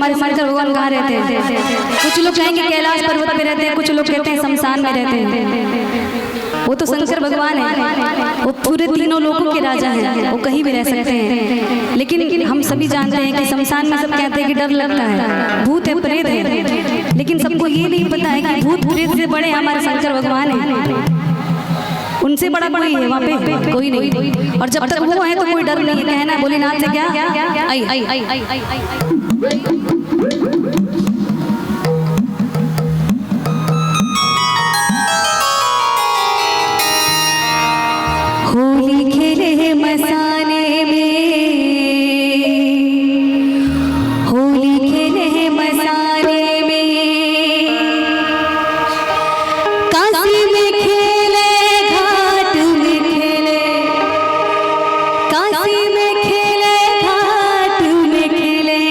हमारे शंकर भगवान कहाँ रहते हैं। कुछ लोग कहेंगे कैलाश पर्वत पे रहते हैं, कुछ लोग कहते हैं शमशान में रहते हैं। वो तो शंकर भगवान है, वो पूरे तीनों लोगों के राजा हैं, वो कहीं भी रह सकते हैं। लेकिन हम सभी जानते हैं कि शमशान में सब कहते हैं कि डर लगता है, भूत है, प्रेत है, लेकिन सबको ये नहीं पता है कि भूत प्रेत से बड़े हमारे शंकर भगवान हैं। उनसे बड़ा कोई है वहाँ पे? कोई नहीं। और जब तक वो है तो कोई डर नहीं है। कहना भोलेनाथ से क्या आई आई आई आई आई होली खेले मसाने में, होली खेले मसाने में, काशी में खेले, घाट में खेले, काशी में खेले, घाट में खेले,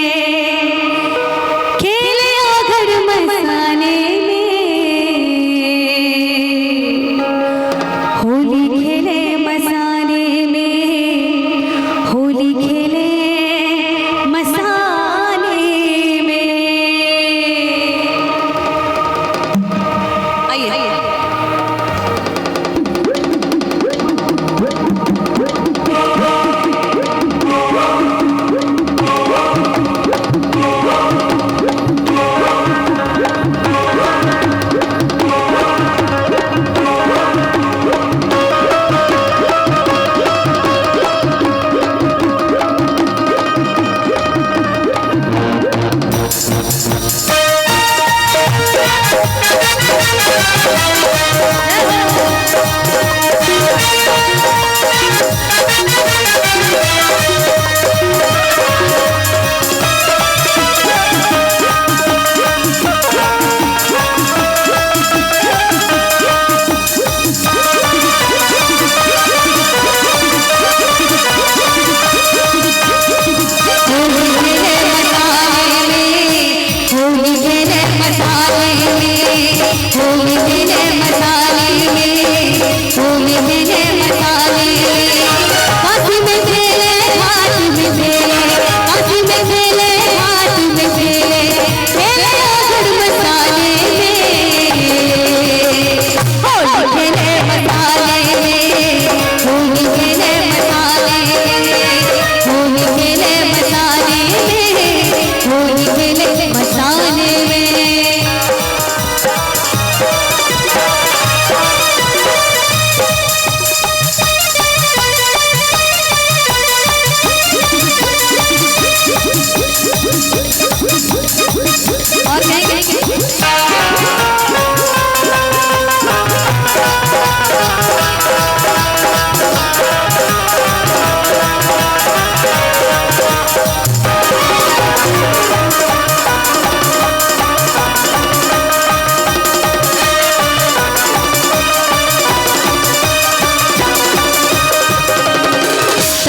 खेले आगड़ मसाने में, होली खेले मसाने में, होली खेले मसाने में।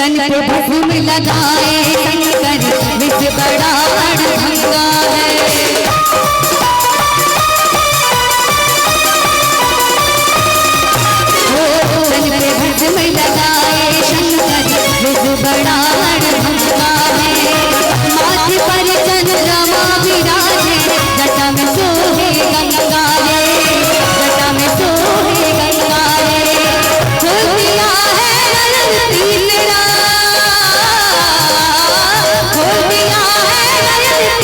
आइए भस्म लगाए शंकर विष बड़ा अड़भंगा है। तन पे भस्म लगाए शंकर विष बड़ा अड़भंगा है। माथे पर चंद्रमा विराजे, जटा में सोहे गंगा रे, जटा में सोहे गंगा रे। खोल दिया है तीन खोल दिया है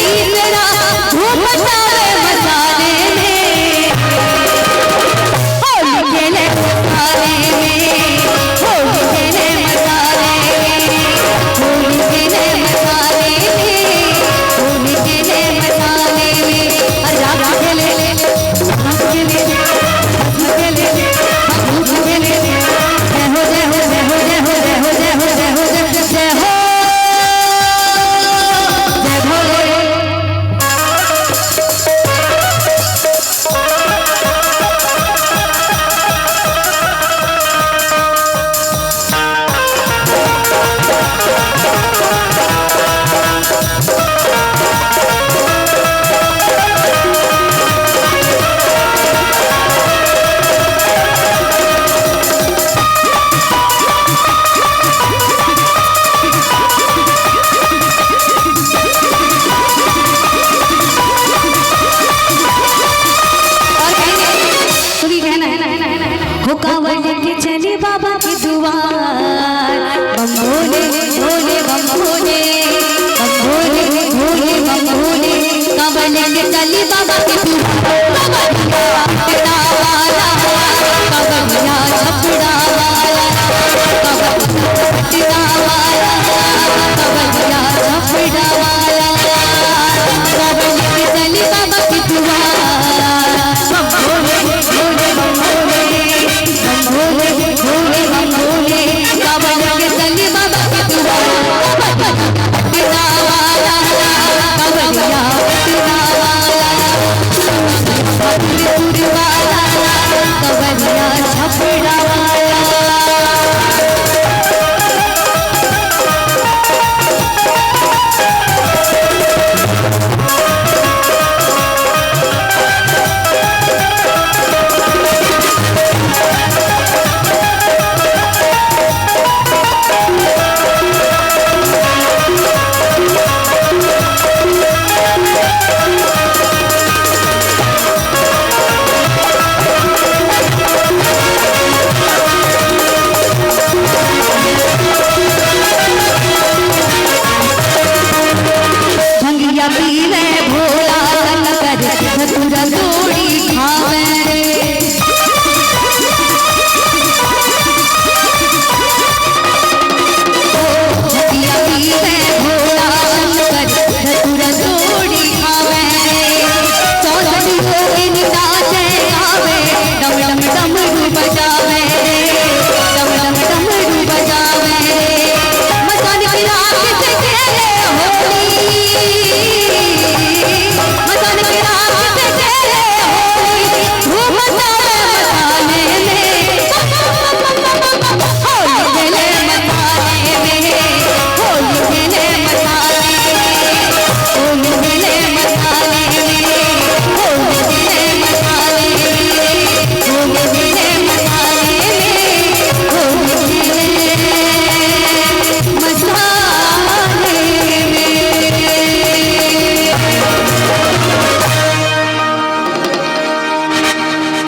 बाबा